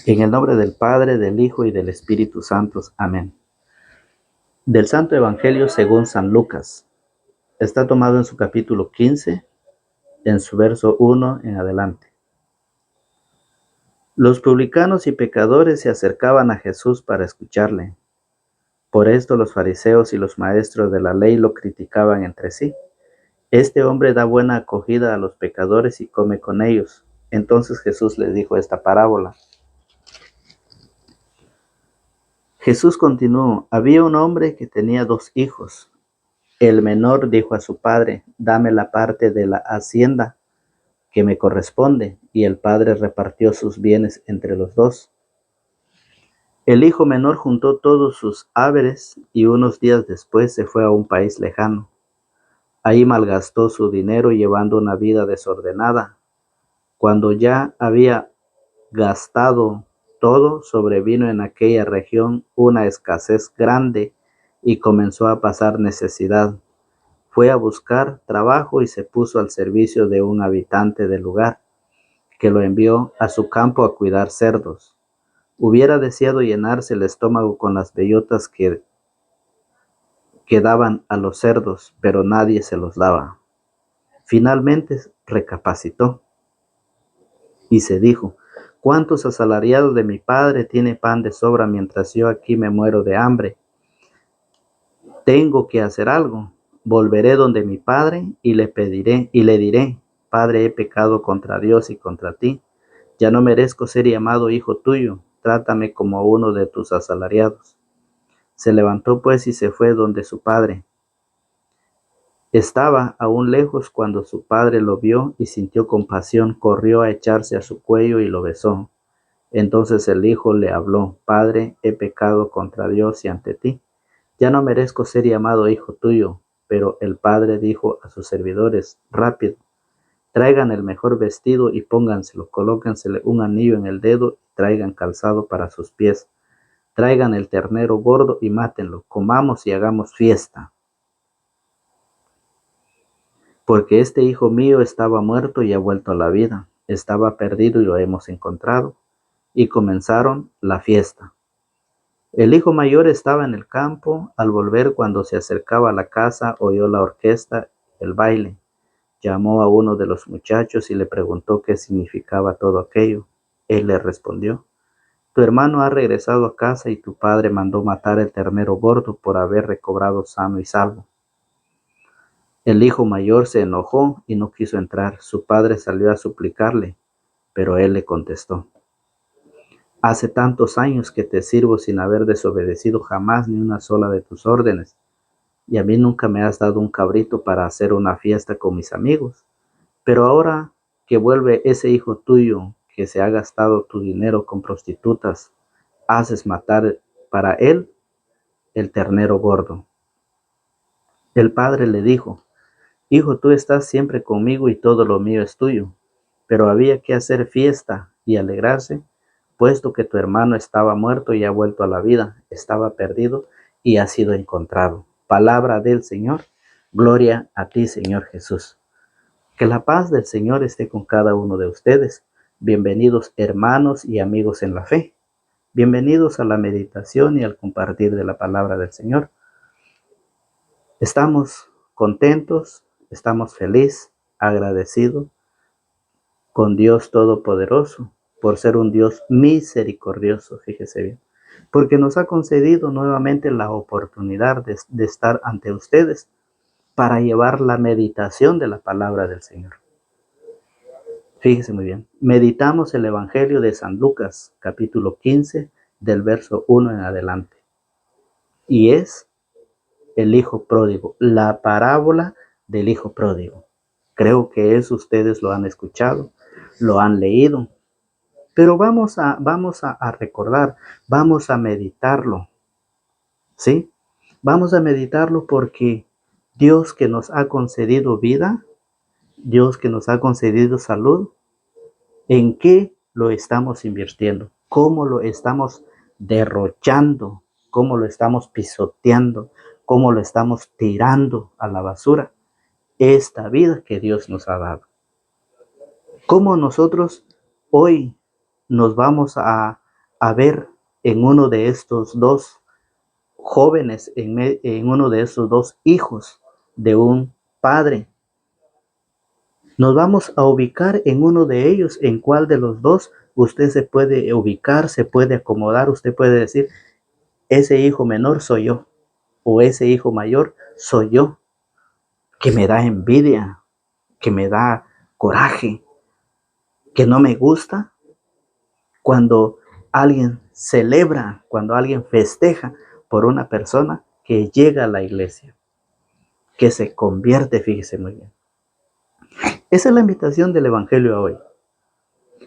En el nombre del Padre, del Hijo y del Espíritu Santo. Amén. Del Santo Evangelio según San Lucas. Está tomado en su capítulo 15, en su verso 1 en adelante. Los publicanos y pecadores se acercaban a Jesús para escucharle. Por esto los fariseos y los maestros de la ley lo criticaban entre sí. Este hombre da buena acogida a los pecadores y come con ellos. Entonces Jesús les dijo esta parábola. Jesús continuó: había un hombre que tenía 2 hijos. El menor dijo a su padre: dame la parte de la hacienda que me corresponde, y el padre repartió sus bienes entre los 2. El hijo menor juntó todos sus haberes y unos días después se fue a un país lejano. Ahí malgastó su dinero llevando una vida desordenada. Cuando ya había gastado todo, sobrevino en aquella región una escasez grande y comenzó a pasar necesidad. Fue a buscar trabajo y se puso al servicio de un habitante del lugar, que lo envió a su campo a cuidar cerdos. Hubiera deseado llenarse el estómago con las bellotas que daban a los cerdos, pero nadie se los daba. Finalmente recapacitó y se dijo: ¿cuántos asalariados de mi padre tiene pan de sobra mientras yo aquí me muero de hambre? Tengo que hacer algo. Volveré donde mi padre y le diré: Padre, he pecado contra Dios y contra ti. Ya no merezco ser llamado hijo tuyo. Trátame como uno de tus asalariados. Se levantó pues y se fue donde su padre. Estaba aún lejos cuando su padre lo vio y sintió compasión. Corrió a echarse a su cuello y lo besó. Entonces el hijo le habló: Padre, he pecado contra Dios y ante ti. Ya no merezco ser llamado hijo tuyo. Pero el padre dijo a sus servidores: rápido, traigan el mejor vestido y pónganselo, colóquensele un anillo en el dedo y traigan calzado para sus pies. Traigan el ternero gordo y mátenlo, comamos y hagamos fiesta. Porque este hijo mío estaba muerto y ha vuelto a la vida. Estaba perdido y lo hemos encontrado. Y comenzaron la fiesta. El hijo mayor estaba en el campo. Al volver, cuando se acercaba a la casa, oyó la orquesta, el baile. Llamó a uno de los muchachos y le preguntó qué significaba todo aquello. Él le respondió: tu hermano ha regresado a casa y tu padre mandó matar el ternero gordo por haber recobrado sano y salvo. El hijo mayor se enojó y no quiso entrar. Su padre salió a suplicarle, pero él le contestó: hace tantos años que te sirvo sin haber desobedecido jamás ni una sola de tus órdenes, y a mí nunca me has dado un cabrito para hacer una fiesta con mis amigos. Pero ahora que vuelve ese hijo tuyo que se ha gastado tu dinero con prostitutas, haces matar para él el ternero gordo. El padre le dijo: hijo, tú estás siempre conmigo y todo lo mío es tuyo. Pero había que hacer fiesta y alegrarse, puesto que tu hermano estaba muerto y ha vuelto a la vida, estaba perdido y ha sido encontrado. Palabra del Señor. Gloria a ti, Señor Jesús. Que la paz del Señor esté con cada uno de ustedes. Bienvenidos, hermanos y amigos en la fe. Bienvenidos a la meditación y al compartir de la palabra del Señor. Estamos contentos, estamos felices, agradecidos con Dios Todopoderoso por ser un Dios misericordioso, fíjese bien, porque nos ha concedido nuevamente la oportunidad de estar ante ustedes para llevar la meditación de la palabra del Señor. Fíjese muy bien, meditamos el Evangelio de San Lucas, capítulo 15, del verso 1 en adelante. Y es el hijo pródigo, la parábola del hijo pródigo. Creo que eso ustedes lo han escuchado, lo han leído, pero vamos a recordar, vamos a meditarlo, ¿sí? Vamos a meditarlo porque Dios que nos ha concedido vida, Dios que nos ha concedido salud, ¿en qué lo estamos invirtiendo? ¿Cómo lo estamos derrochando? ¿Cómo lo estamos pisoteando? ¿Cómo lo estamos tirando a la basura? Esta vida que Dios nos ha dado. ¿Cómo nosotros hoy nos vamos a a ver en uno de estos dos jóvenes, en uno de estos dos hijos de un padre. Nos vamos a ubicar en uno de ellos, en cuál de los dos usted se puede ubicar, se puede acomodar, usted puede decir, ese hijo menor soy yo, o ese hijo mayor soy yo, que me da envidia, que me da coraje, que no me gusta cuando alguien celebra, cuando alguien festeja por una persona que llega a la iglesia, que se convierte, fíjese muy bien. Esa es la invitación del Evangelio a hoy.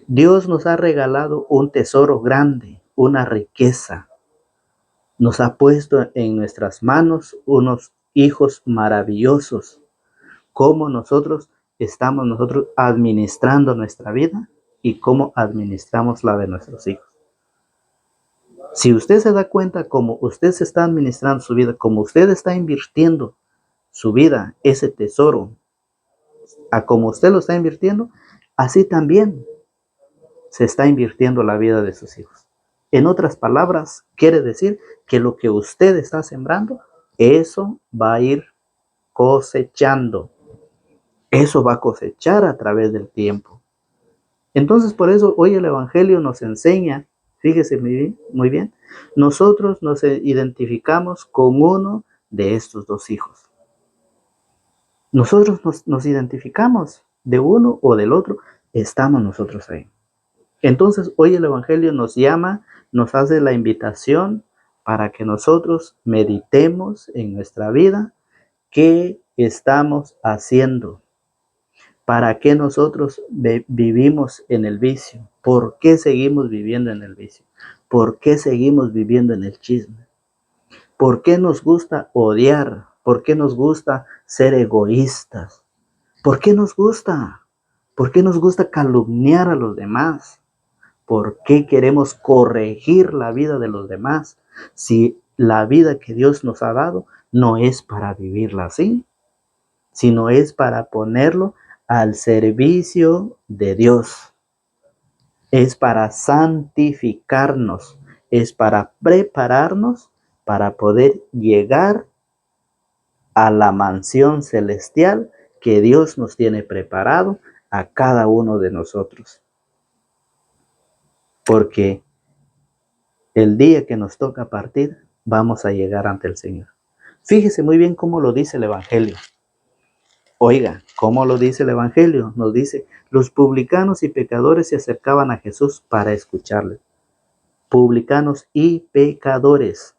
Dios nos ha regalado un tesoro grande, una riqueza. Nos ha puesto en nuestras manos unos hijos maravillosos. Cómo estamos nosotros administrando nuestra vida y cómo administramos la de nuestros hijos. Si usted se da cuenta cómo usted se está administrando su vida, cómo usted está invirtiendo su vida, ese tesoro, a como usted lo está invirtiendo, así también se está invirtiendo la vida de sus hijos. En otras palabras, quiere decir que lo que usted está sembrando, eso va a ir cosechando. Eso va a cosechar a través del tiempo. Entonces, por eso hoy el Evangelio nos enseña, fíjese muy bien, nosotros nos identificamos con uno de estos dos hijos. Nosotros nos identificamos de uno o del otro, estamos nosotros ahí. Entonces, hoy el Evangelio nos llama, nos hace la invitación para que nosotros meditemos en nuestra vida qué estamos haciendo. ¿Para qué nosotros vivimos en el vicio? ¿Por qué seguimos viviendo en el vicio? ¿Por qué seguimos viviendo en el chisme? ¿Por qué nos gusta odiar? ¿Por qué nos gusta ser egoístas? ¿Por qué nos gusta? ¿Por qué nos gusta calumniar a los demás? ¿Por qué queremos corregir la vida de los demás si la vida que Dios nos ha dado no es para vivirla así, sino es para ponerlo al servicio de Dios? Es para santificarnos, es para prepararnos para poder llegar a la mansión celestial que Dios nos tiene preparado a cada uno de nosotros. Porque el día que nos toca partir, vamos a llegar ante el Señor. Fíjese muy bien cómo lo dice el Evangelio. Oiga, ¿cómo lo dice el Evangelio? Nos dice, los publicanos y pecadores se acercaban a Jesús para escucharle. Publicanos y pecadores.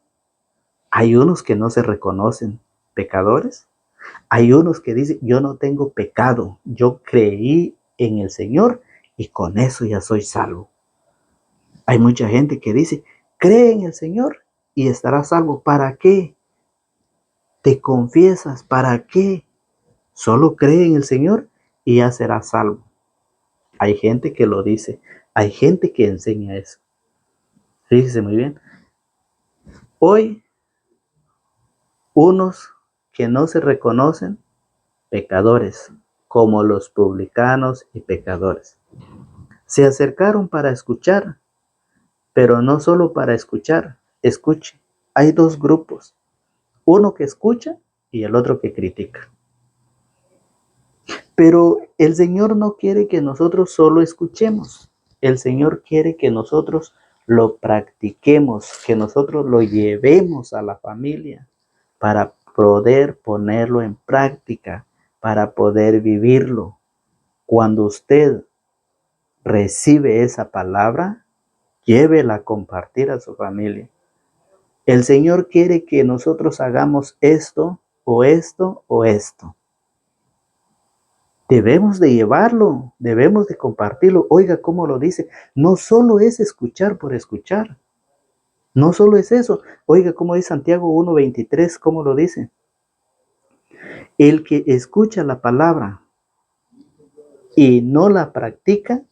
Hay unos que no se reconocen pecadores. Hay unos que dicen, yo no tengo pecado, yo creí en el Señor y con eso ya soy salvo. Hay mucha gente que dice, cree en el Señor y estarás salvo. ¿Para qué? ¿Te confiesas? ¿Para qué? Solo cree en el Señor y ya serás salvo. Hay gente que lo dice, hay gente que enseña eso. Fíjese muy bien. Hoy, unos que no se reconocen pecadores, como los publicanos y pecadores, se acercaron para escuchar, pero no solo para escuchar. Escuche, hay dos grupos, uno que escucha y el otro que critica. Pero el Señor no quiere que nosotros solo escuchemos. El Señor quiere que nosotros lo practiquemos, que nosotros lo llevemos a la familia para poder ponerlo en práctica, para poder vivirlo. Cuando usted recibe esa palabra, llévela a compartir a su familia. El Señor quiere que nosotros hagamos esto o esto o esto. Debemos de llevarlo, debemos de compartirlo. Oiga, ¿cómo lo dice? No solo es escuchar por escuchar. No solo es eso. Oiga, ¿cómo dice Santiago 1:23? ¿Cómo lo dice? El que escucha la palabra y no la practica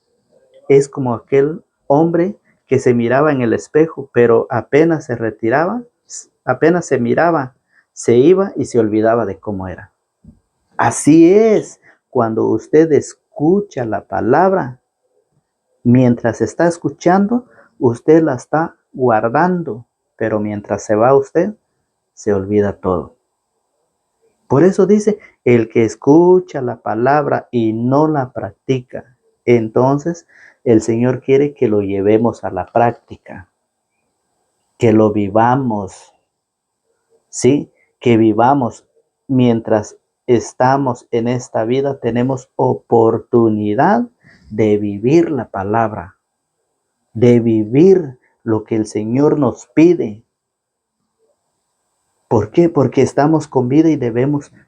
es como aquel hombre que se miraba en el espejo, pero apenas se retiraba, apenas se miraba, se iba y se olvidaba de cómo era. Así es, cuando usted escucha la palabra, mientras está escuchando, Usted la está guardando, pero mientras se va usted, se olvida todo. Por eso dice, el que escucha la palabra y no la practica. Entonces, el Señor quiere que lo llevemos a la práctica, que lo vivamos, ¿sí? Que vivamos. Mientras estamos en esta vida, tenemos oportunidad de vivir la palabra, de vivir lo que el Señor nos pide. ¿Por qué? Porque estamos con vida y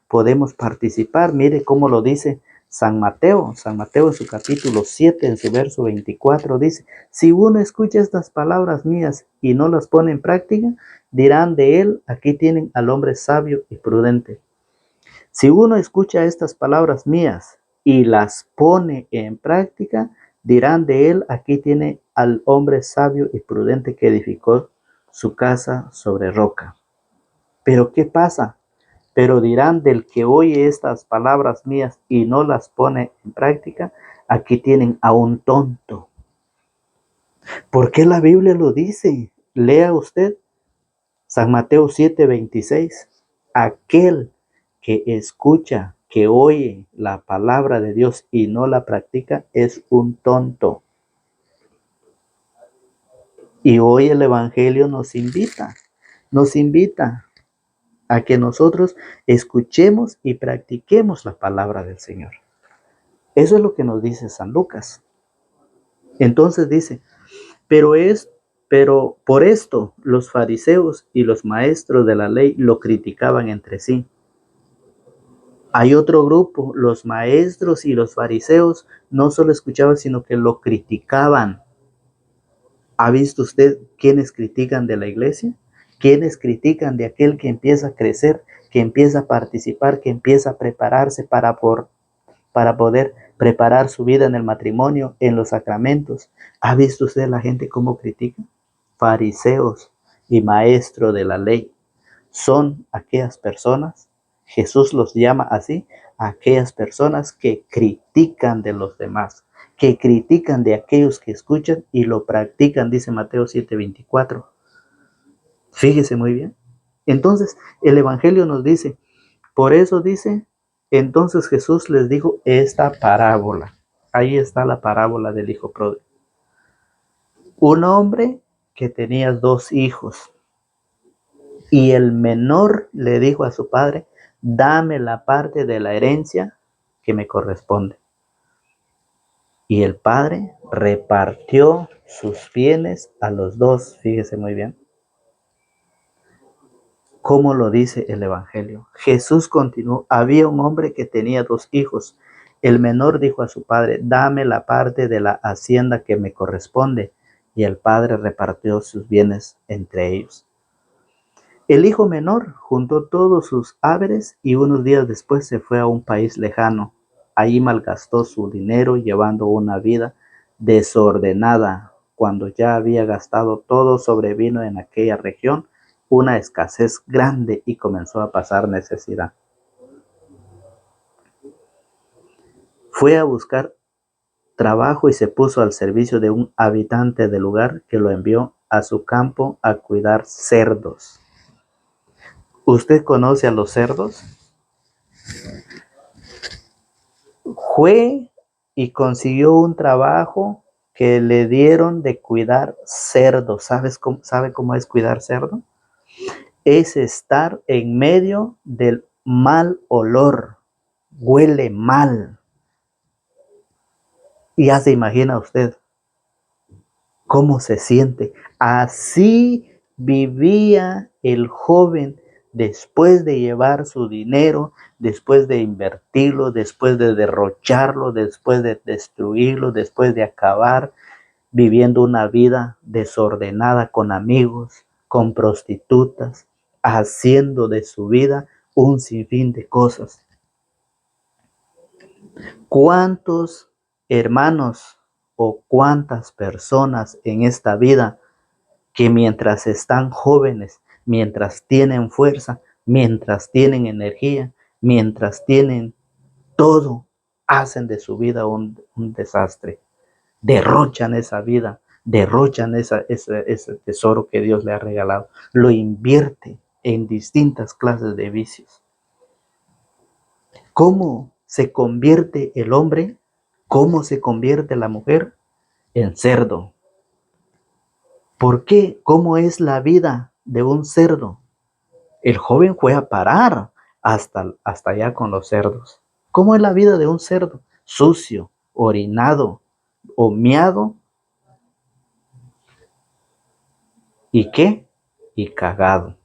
podemos participar. Mire cómo lo dice San Mateo. San Mateo en su capítulo 7, en su verso 24, dice, si uno escucha estas palabras mías y no las pone en práctica, dirán de él, aquí tienen al hombre sabio y prudente. Si uno escucha estas palabras mías y las pone en práctica, dirán de él, aquí tiene al hombre sabio y prudente que edificó su casa sobre roca. Pero ¿qué pasa? Pero dirán del que oye estas palabras mías y no las pone en práctica, aquí tienen a un tonto. ¿Por qué la Biblia lo dice? Lea usted San Mateo 7:26. Aquel que escucha, que oye la palabra de Dios y no la practica es un tonto. Y hoy el Evangelio nos invita a que nosotros escuchemos y practiquemos la palabra del Señor. Eso es lo que nos dice San Lucas. Entonces dice, pero por esto los fariseos y los maestros de la ley lo criticaban entre sí. Hay otro grupo, los maestros y los fariseos no solo escuchaban, sino que lo criticaban. ¿Ha visto usted quiénes critican de la iglesia? ¿Quiénes critican de aquel que empieza a crecer, que empieza a participar, que empieza a prepararse para poder preparar su vida en el matrimonio, en los sacramentos? ¿Ha visto usted la gente cómo critica? Fariseos y maestros de la ley son aquellas personas, Jesús los llama así, aquellas personas que critican de los demás, que critican de aquellos que escuchan y lo practican, dice Mateo 7:24. Fíjese muy bien. Entonces, el Evangelio nos dice, por eso dice, entonces Jesús les dijo esta parábola. Ahí está la parábola del hijo pródigo. Un hombre que tenía 2 hijos y el menor le dijo a su padre, dame la parte de la herencia que me corresponde. Y el padre repartió sus bienes a los 2. Fíjese muy bien cómo lo dice el Evangelio. Jesús continuó, había un hombre que tenía 2 hijos. El menor dijo a su padre, dame la parte de la hacienda que me corresponde. Y el padre repartió sus bienes entre ellos. El hijo menor juntó todos sus haberes y unos días después se fue a un país lejano. Allí malgastó su dinero llevando una vida desordenada. Cuando ya había gastado todo, sobrevino en aquella región una escasez grande y comenzó a pasar necesidad. Fue a buscar trabajo y se puso al servicio de un habitante del lugar que lo envió a su campo a cuidar cerdos. ¿Usted conoce a los cerdos? Fue y consiguió un trabajo que le dieron de cuidar cerdos. ¿Sabe cómo es cuidar cerdo? Es estar en medio del mal olor. Huele mal. Y ya se imagina usted cómo se siente. Así vivía el joven después de llevar su dinero, después de invertirlo, después de derrocharlo, después de destruirlo, después de acabar viviendo una vida desordenada con amigos, con prostitutas, haciendo de su vida un sinfín de cosas. ¿Cuántos hermanos o cuántas personas en esta vida que mientras están jóvenes, mientras tienen fuerza, mientras tienen energía, mientras tienen todo, hacen de su vida un desastre? Derrochan esa vida, derrochan ese tesoro que Dios le ha regalado, lo invierte en distintas clases de vicios. ¿Cómo se convierte el hombre? ¿Cómo se convierte la mujer? En cerdo. ¿Por qué? ¿Cómo es la vida de un cerdo? El joven fue a parar hasta allá con los cerdos. ¿Cómo es la vida de un cerdo? Sucio, orinado, humeado. ¿Y qué? Y cagado.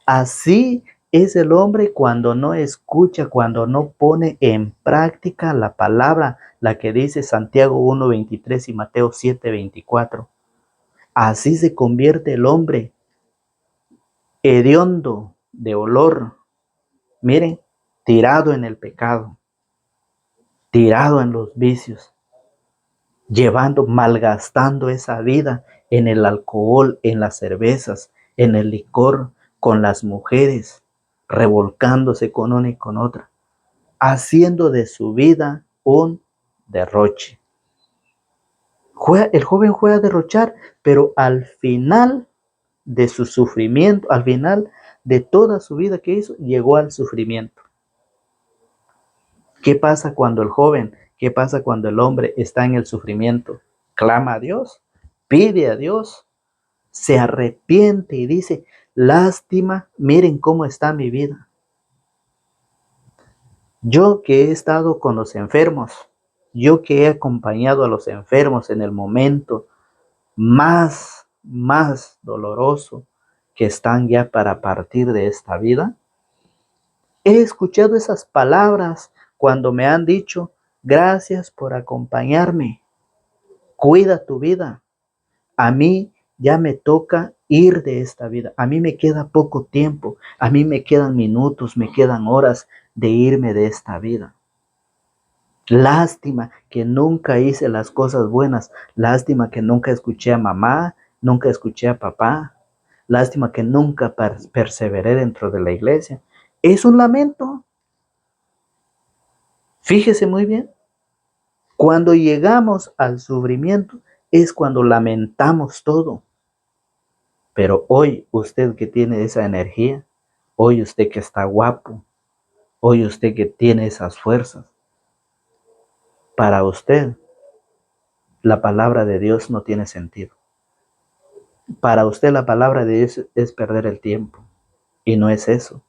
Así es el hombre cuando no escucha, cuando no pone en práctica la palabra, la que dice Santiago 1:23 y Mateo 7:24. Así se convierte el hombre hediondo de olor. Miren, tirado en el pecado, tirado en los vicios, malgastando esa vida en el alcohol, en las cervezas, en el licor, con las mujeres, revolcándose con una y con otra, haciendo de su vida un derroche. El joven fue a derrochar, pero al final de su sufrimiento, al final de toda su vida que hizo, llegó al sufrimiento. ¿Qué pasa cuando qué pasa cuando el hombre está en el sufrimiento? Clama a Dios, pide a Dios, se arrepiente y dice, lástima, miren cómo está mi vida. Yo que he estado con los enfermos, yo que he acompañado a los enfermos en el momento más doloroso que están ya para partir de esta vida, he escuchado esas palabras cuando me han dicho, gracias por acompañarme, cuida tu vida. A mí ya me toca ir de esta vida. A mí me queda poco tiempo. A mí me quedan minutos, me quedan horas de irme de esta vida. Lástima que nunca hice las cosas buenas. Lástima que nunca escuché a mamá, nunca escuché a papá. Lástima que nunca perseveré dentro de la iglesia. Es un lamento. Fíjese muy bien. Cuando llegamos al sufrimiento es cuando lamentamos todo. Pero hoy usted que tiene esa energía, hoy usted que está guapo, hoy usted que tiene esas fuerzas, para usted la palabra de Dios no tiene sentido. Para usted la palabra de Dios es perder el tiempo. Y no es eso.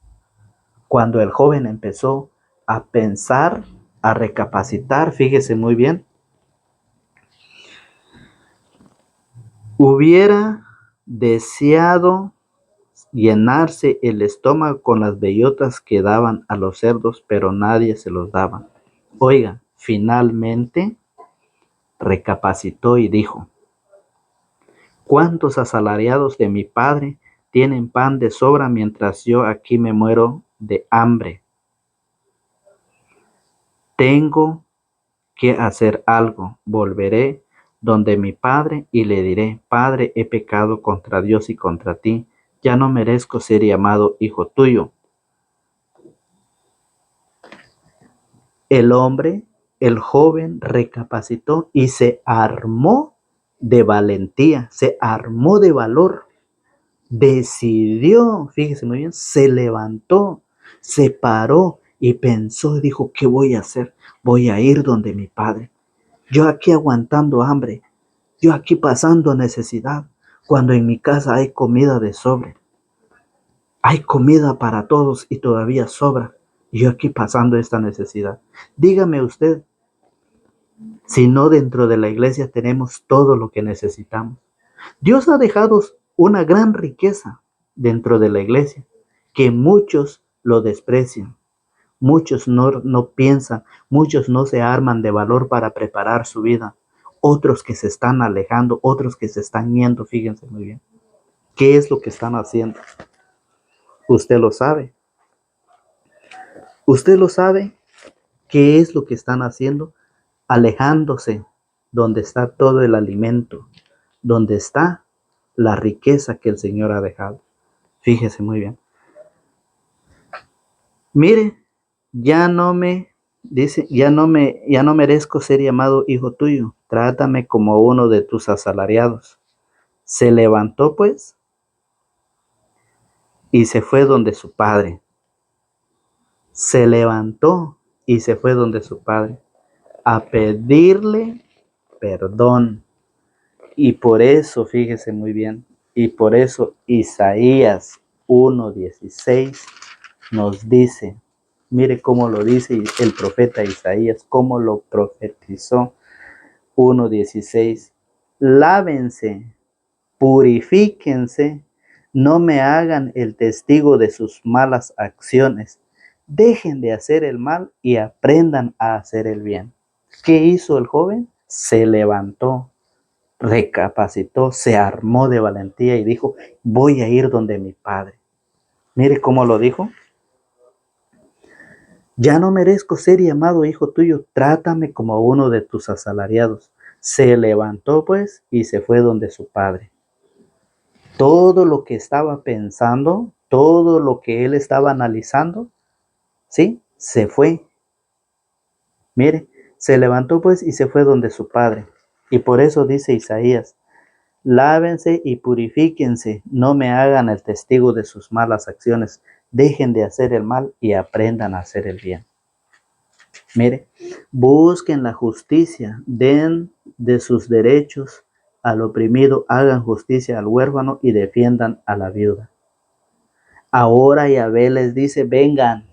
Cuando el joven empezó a pensar, a recapacitar, fíjese muy bien, hubiera deseado llenarse el estómago con las bellotas que daban a los cerdos, pero nadie se los daba. Oiga, finalmente recapacitó y dijo, ¿cuántos asalariados de mi padre tienen pan de sobra mientras yo aquí me muero de hambre? Tengo que hacer algo. Volveré donde mi padre y le diré, Padre, he pecado contra Dios y contra ti. Ya no merezco ser llamado hijo tuyo. El joven recapacitó y se armó de valentía, se armó de valor. Decidió, fíjese muy bien, se levantó, se paró y pensó y dijo, ¿qué voy a hacer? Voy a ir donde mi padre. Yo aquí aguantando hambre, yo aquí pasando necesidad, cuando en mi casa hay comida de sobre. Hay comida para todos y todavía sobra. Y yo aquí pasando esta necesidad. Dígame usted, si no dentro de la iglesia tenemos todo lo que necesitamos. Dios ha dejado una gran riqueza dentro de la iglesia, que muchos lo desprecian. Muchos no piensan, muchos no se arman de valor para preparar su vida. Otros que se están alejando, otros que se están yendo, fíjense muy bien. ¿Qué es lo que están haciendo? Usted lo sabe. Usted lo sabe. ¿Qué es lo que están haciendo? Alejándose donde está todo el alimento, donde está la riqueza que el Señor ha dejado. Fíjese muy bien. Mire, ya no me Dice, ya no merezco ser llamado hijo tuyo, trátame como uno de tus asalariados. Se levantó pues y se fue donde su padre. Se levantó y se fue donde su padre a pedirle perdón. Y por eso, fíjese muy bien, y por eso Isaías 1:16 nos dice, mire cómo lo dice el profeta Isaías, cómo lo profetizó. 1:16, lávense, purifíquense, no me hagan el testigo de sus malas acciones, dejen de hacer el mal y aprendan a hacer el bien. ¿Qué hizo el joven? Se levantó, recapacitó, se armó de valentía y dijo, voy a ir donde mi padre. Mire cómo lo dijo. Ya no merezco ser llamado hijo tuyo, trátame como uno de tus asalariados. Se levantó pues y se fue donde su padre. Todo lo que estaba pensando, todo lo que él estaba analizando, ¿sí? Se fue. Mire, se levantó pues y se fue donde su padre. Y por eso dice Isaías, lávense y purifíquense, no me hagan el testigo de sus malas acciones, dejen de hacer el mal y aprendan a hacer el bien. Mire, busquen la justicia, den de sus derechos al oprimido, hagan justicia al huérfano y defiendan a la viuda. Ahora Yahvé les dice, vengan,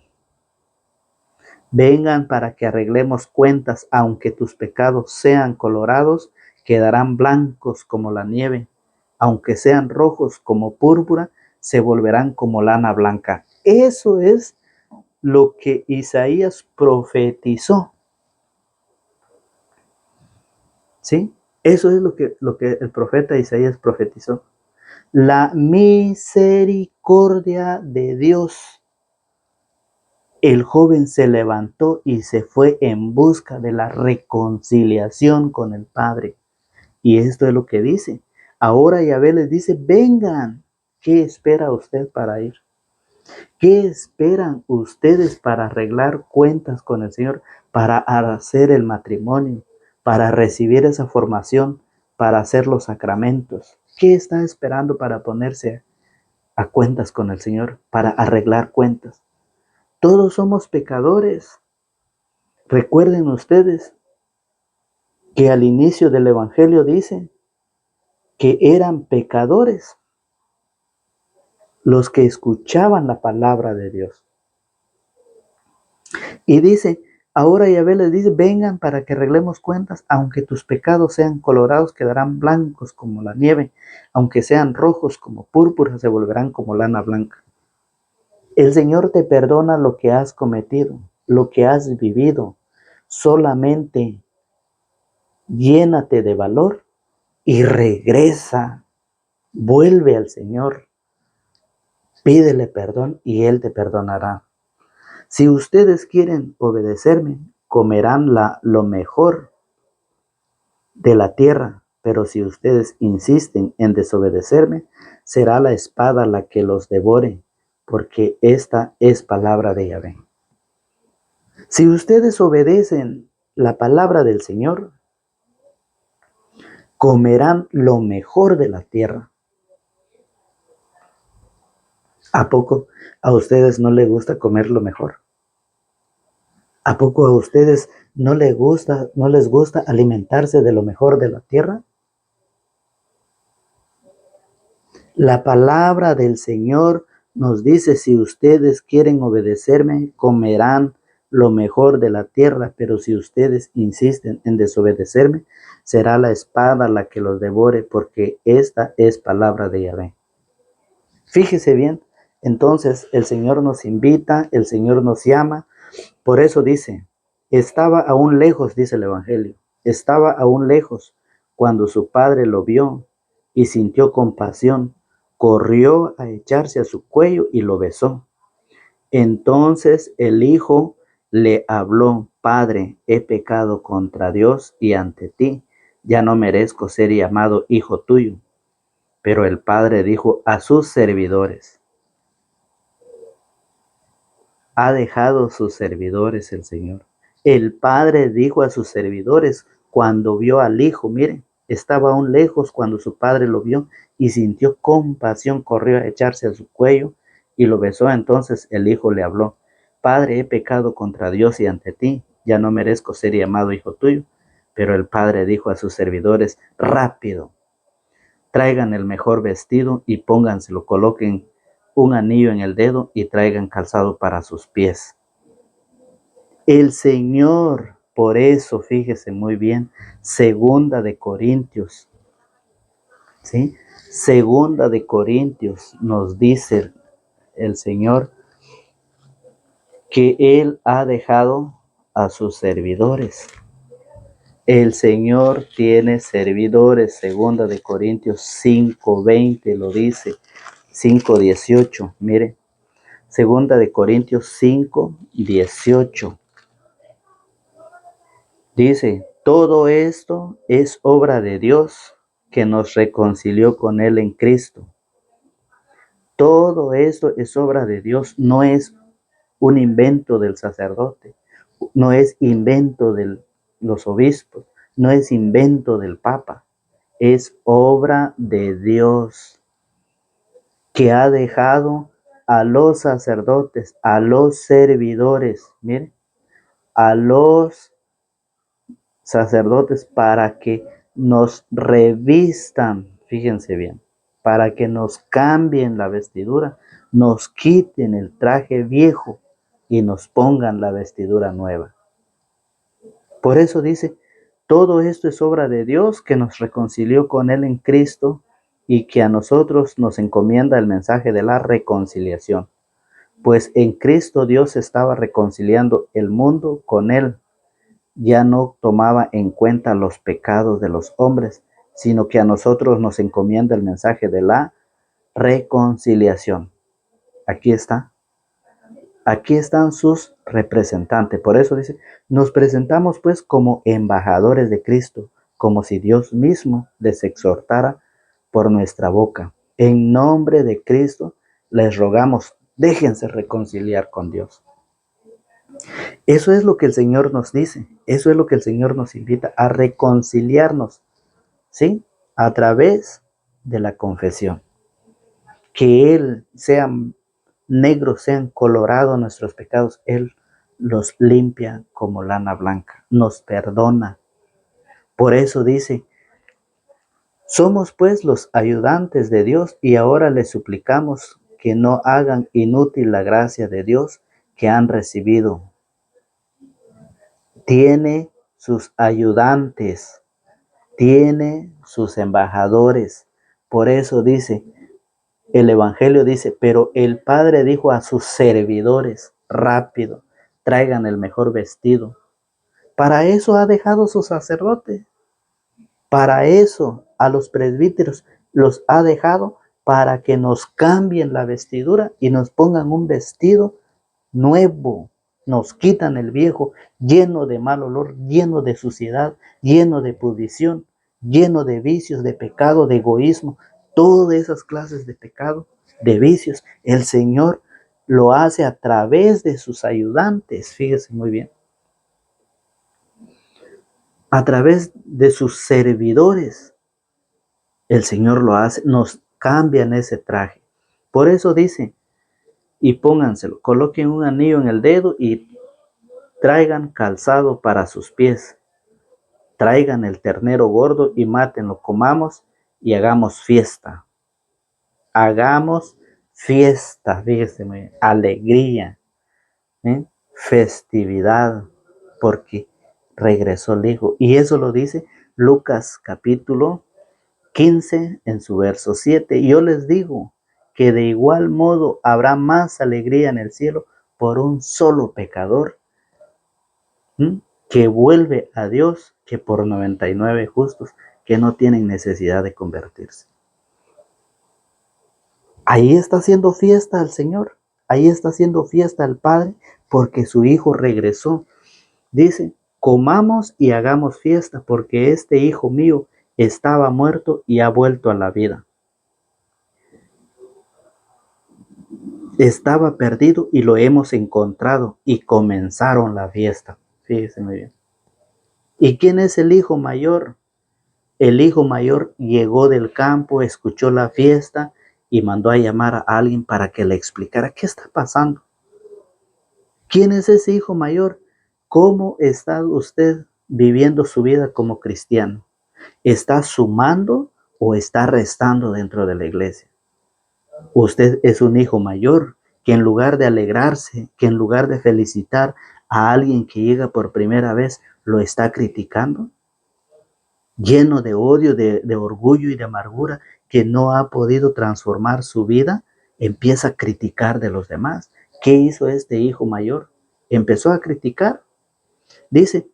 vengan para que arreglemos cuentas, aunque tus pecados sean colorados, quedarán blancos como la nieve, aunque sean rojos como púrpura, se volverán como lana blanca. Eso es lo que Isaías profetizó. ¿Sí? Eso es lo que el profeta Isaías profetizó. La misericordia de Dios. El joven se levantó y se fue en busca de la reconciliación con el Padre. Y esto es lo que dice. Ahora Yahvé les dice, vengan. ¿Qué espera usted para ir? ¿Qué esperan ustedes para arreglar cuentas con el Señor, para hacer el matrimonio, para recibir esa formación, para hacer los sacramentos? ¿Qué está esperando para ponerse a cuentas con el Señor, para arreglar cuentas? Todos somos pecadores. Recuerden ustedes que al inicio del Evangelio dice que eran pecadores los que escuchaban la palabra de Dios. Y dice, ahora Yahvé les dice, vengan para que arreglemos cuentas, aunque tus pecados sean colorados, quedarán blancos como la nieve, aunque sean rojos como púrpura, se volverán como lana blanca. El Señor te perdona lo que has cometido, lo que has vivido, solamente llénate de valor y regresa, vuelve al Señor, pídele perdón y Él te perdonará. Si ustedes quieren obedecerme, comerán lo mejor de la tierra, pero si ustedes insisten en desobedecerme, será la espada la que los devore, porque esta es palabra de Yahvé. Si ustedes obedecen la palabra del Señor, comerán lo mejor de la tierra. ¿A poco a ustedes no les gusta comer lo mejor? ¿A poco a ustedes no les gusta alimentarse de lo mejor de la tierra? La palabra del Señor nos dice, si ustedes quieren obedecerme, comerán lo mejor de la tierra, pero si ustedes insisten en desobedecerme, será la espada la que los devore, porque esta es palabra de Yahvé. Fíjese bien, entonces el Señor nos invita, el Señor nos llama, por eso dice, estaba aún lejos, dice el Evangelio, estaba aún lejos cuando su padre lo vio y sintió compasión, corrió a echarse a su cuello y lo besó. Entonces el hijo le habló, Padre, he pecado contra Dios y ante ti, ya no merezco ser llamado hijo tuyo. Pero el padre dijo a sus servidores, ha dejado sus servidores el Señor El padre dijo a sus servidores cuando vio al hijo, miren, estaba aún lejos cuando su padre lo vio y sintió compasión, corrió a echarse a su cuello y lo besó. Entonces el hijo le habló: Padre, he pecado contra Dios y ante ti, ya no merezco ser llamado hijo tuyo. Pero el padre dijo a sus servidores: rápido, traigan el mejor vestido y pónganselo, coloquen un anillo en el dedo y traigan calzado para sus pies. El Señor, por eso, fíjese muy bien, segunda de Corintios, ¿sí? Segunda de Corintios nos dice el Señor que Él ha dejado a sus servidores. El Señor tiene servidores, segunda de Corintios 5:20 lo dice, 5:18, mire, segunda de Corintios 5:18. Dice: todo esto es obra de Dios que nos reconcilió con Él en Cristo. Todo esto es obra de Dios, no es un invento del sacerdote, no es invento de los obispos, no es invento del Papa, es obra de Dios que ha dejado a los sacerdotes, a los servidores, miren, a los sacerdotes para que nos revistan, fíjense bien, para que nos cambien la vestidura, nos quiten el traje viejo y nos pongan la vestidura nueva. Por eso dice: todo esto es obra de Dios que nos reconcilió con Él en Cristo y que a nosotros nos encomienda el mensaje de la reconciliación. Pues en Cristo Dios estaba reconciliando el mundo con Él. Ya no tomaba en cuenta los pecados de los hombres, sino que a nosotros nos encomienda el mensaje de la reconciliación. Aquí está. Aquí están sus representantes. Por eso dice: nos presentamos pues como embajadores de Cristo, como si Dios mismo les exhortara por nuestra boca. En nombre de Cristo les rogamos, déjense reconciliar con Dios. Eso es lo que el Señor nos dice, eso es lo que el Señor nos invita a reconciliarnos, ¿sí? A través de la confesión. Que Él, sean negros, sean colorados nuestros pecados, Él los limpia como lana blanca, nos perdona. Por eso dice: somos pues los ayudantes de Dios y ahora les suplicamos que no hagan inútil la gracia de Dios que han recibido. Tiene sus ayudantes, tiene sus embajadores. Por eso dice, el Evangelio dice: pero el Padre dijo a sus servidores: rápido, traigan el mejor vestido. Para eso ha dejado su sacerdote. Para eso a los presbíteros los ha dejado, para que nos cambien la vestidura y nos pongan un vestido nuevo. Nos quitan el viejo, lleno de mal olor, lleno de suciedad, lleno de pudrición, lleno de vicios, de pecado, de egoísmo, todas esas clases de pecado, de vicios. El Señor lo hace a través de sus ayudantes, fíjese muy bien, a través de sus servidores. El Señor lo hace, nos cambian ese traje. Por eso dice: y pónganselo, coloquen un anillo en el dedo y traigan calzado para sus pies. Traigan el ternero gordo y mátenlo, comamos y hagamos fiesta. Hagamos fiesta, fíjese, alegría, ¿eh? Festividad, porque regresó el Hijo. Y eso lo dice Lucas capítulo 15 en su verso 7. Y yo les digo que de igual modo habrá más alegría en el cielo por un solo pecador que vuelve a Dios que por 99 justos que no tienen necesidad de convertirse. Ahí está haciendo fiesta al Señor, ahí está haciendo fiesta al Padre porque su Hijo regresó. Dice: comamos y hagamos fiesta porque este hijo mío estaba muerto y ha vuelto a la vida. Estaba perdido y lo hemos encontrado, y comenzaron la fiesta. Fíjese muy bien. ¿Y quién es el hijo mayor? El hijo mayor llegó del campo, escuchó la fiesta y mandó a llamar a alguien para que le explicara qué está pasando. ¿Quién es ese hijo mayor? ¿Cómo está usted viviendo su vida como cristiano? ¿Está sumando o está restando dentro de la iglesia? Usted es un hijo mayor que en lugar de alegrarse, que en lugar de felicitar a alguien que llega por primera vez, lo está criticando, lleno de odio, de orgullo y de amargura, que no ha podido transformar su vida, empieza a criticar de los demás. ¿Qué hizo este hijo mayor? Empezó a criticar. Dice,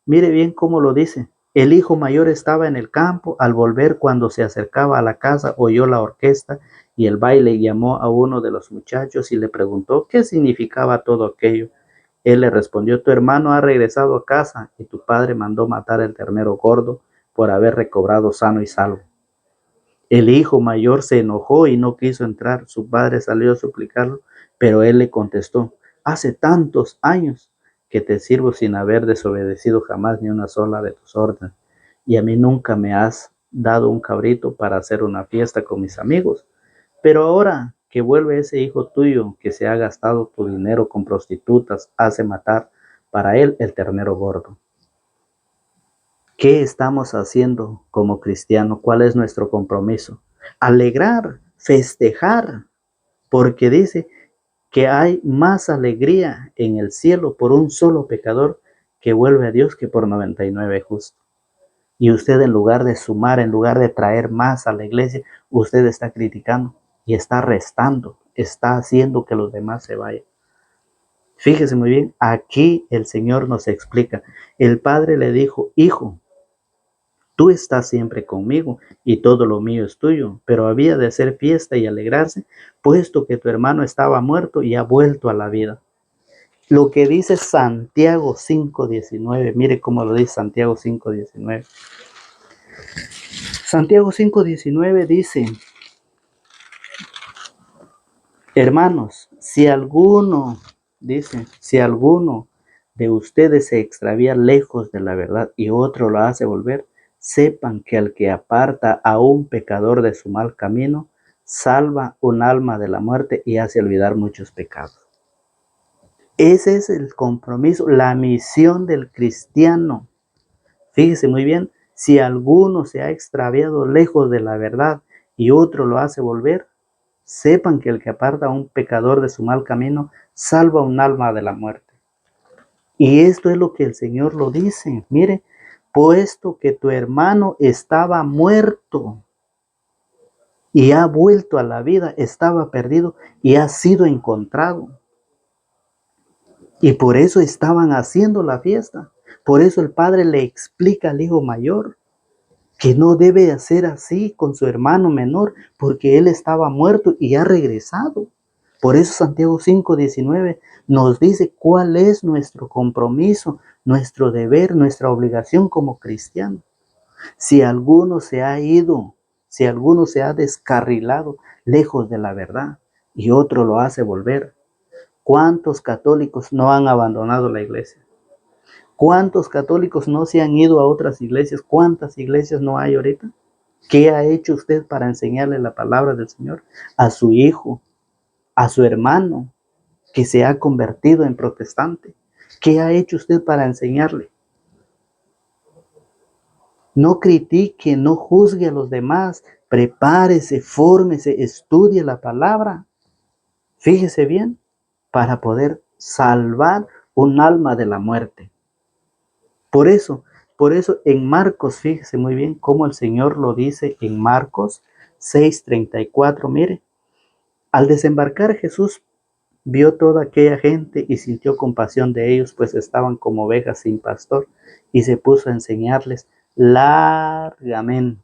mire bien cómo lo dice. El hijo mayor estaba en el campo. Al volver, cuando se acercaba a la casa, oyó la orquesta y el baile. Llamó a uno de los muchachos y le preguntó qué significaba todo aquello. Él le respondió, tu hermano ha regresado a casa y tu padre mandó matar el ternero gordo por haber recobrado sano y salvo. El hijo mayor se enojó y no quiso entrar. Su padre salió a suplicarlo, pero él le contestó, hace tantos años que te sirvo sin haber desobedecido jamás ni una sola de tus órdenes, y a mí nunca me has dado un cabrito para hacer una fiesta con mis amigos. Pero ahora que vuelve ese hijo tuyo que se ha gastado tu dinero con prostitutas, hace matar para él el ternero gordo. ¿Qué estamos haciendo como cristianos? ¿Cuál es nuestro compromiso? Alegrar, festejar, porque dice que hay más alegría en el cielo por un solo pecador que vuelve a Dios que por 99 justos. Y usted, en lugar de sumar, en lugar de traer más a la iglesia, usted está criticando y está restando, está haciendo que los demás se vayan. Fíjese muy bien, aquí el Señor nos explica. El padre le dijo, hijo, tú estás siempre conmigo y todo lo mío es tuyo, pero había de hacer fiesta y alegrarse, puesto que tu hermano estaba muerto y ha vuelto a la vida. Lo que dice Santiago 5:19, mire cómo lo dice Santiago 5:19. Santiago 5:19 dice, hermanos, si alguno de ustedes se extravía lejos de la verdad y otro lo hace volver, sepan que al que aparta a un pecador de su mal camino, salva un alma de la muerte y hace olvidar muchos pecados. Ese es el compromiso, la misión del cristiano. Fíjese muy bien, si alguno se ha extraviado lejos de la verdad y otro lo hace volver, sepan que el que aparta a un pecador de su mal camino, salva un alma de la muerte. Y esto es lo que el Señor lo dice. Mire, puesto que tu hermano estaba muerto y ha vuelto a la vida, estaba perdido y ha sido encontrado. Y por eso estaban haciendo la fiesta. Por eso el padre le explica al hijo mayor que no debe hacer así con su hermano menor, porque él estaba muerto y ha regresado. Por eso Santiago 5:19 nos dice cuál es nuestro compromiso, nuestro deber, nuestra obligación como cristianos. Si alguno se ha ido, si alguno se ha descarrilado lejos de la verdad y otro lo hace volver, ¿cuántos católicos no han abandonado la iglesia? ¿Cuántos católicos no se han ido a otras iglesias? ¿Cuántas iglesias no hay ahorita? ¿Qué ha hecho usted para enseñarle la palabra del Señor a su hijo, a su hermano que se ha convertido en protestante? ¿Qué ha hecho usted para enseñarle? No critique, no juzgue a los demás, prepárese, fórmese, estudie la palabra. Fíjese bien, para poder salvar un alma de la muerte. Por eso en Marcos, fíjese muy bien cómo el Señor lo dice en Marcos 6:34. Mire, al desembarcar Jesús vio toda aquella gente y sintió compasión de ellos, pues estaban como ovejas sin pastor, y se puso a enseñarles largamente.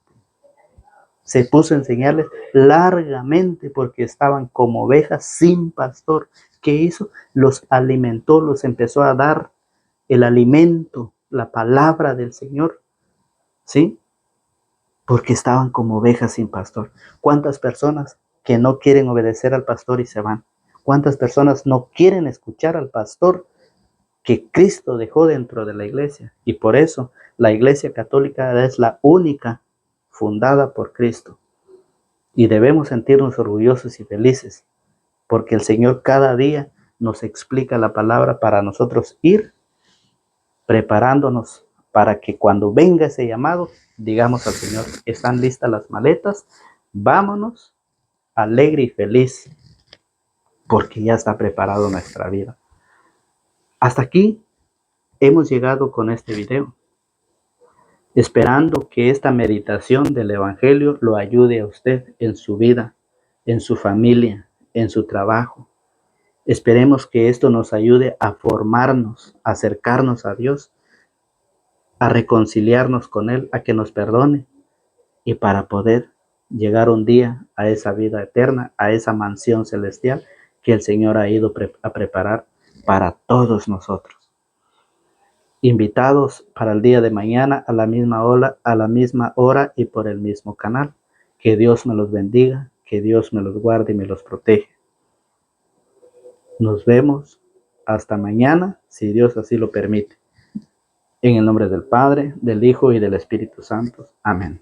Se puso a enseñarles largamente porque estaban como ovejas sin pastor. ¿Qué hizo? Los alimentó, los empezó a dar el alimento, la palabra del Señor, ¿sí? Porque estaban como ovejas sin pastor. ¿Cuántas personas que no quieren obedecer al pastor y se van? ¿Cuántas personas no quieren escuchar al pastor que Cristo dejó dentro de la iglesia. Y por eso la Iglesia Católica es la única fundada por Cristo. Y debemos sentirnos orgullosos y felices, porque el Señor cada día nos explica la palabra para nosotros ir preparándonos para que cuando venga ese llamado, digamos al Señor, ¿están listas las maletas? Vámonos, alegre y feliz, porque ya está preparado nuestra vida. Hasta aquí hemos llegado con este video, esperando que esta meditación del Evangelio lo ayude a usted en su vida, en su familia, en su trabajo. Esperemos que esto nos ayude a formarnos, a acercarnos a Dios, a reconciliarnos con Él, a que nos perdone y para poder llegar un día a esa vida eterna, a esa mansión celestial que el Señor ha ido a preparar para todos nosotros. Invitados para el día de mañana a la misma hora y por el mismo canal. Que Dios me los bendiga, que Dios me los guarde y me los protege. Nos vemos hasta mañana, si Dios así lo permite. En el nombre del Padre, del Hijo y del Espíritu Santo. Amén.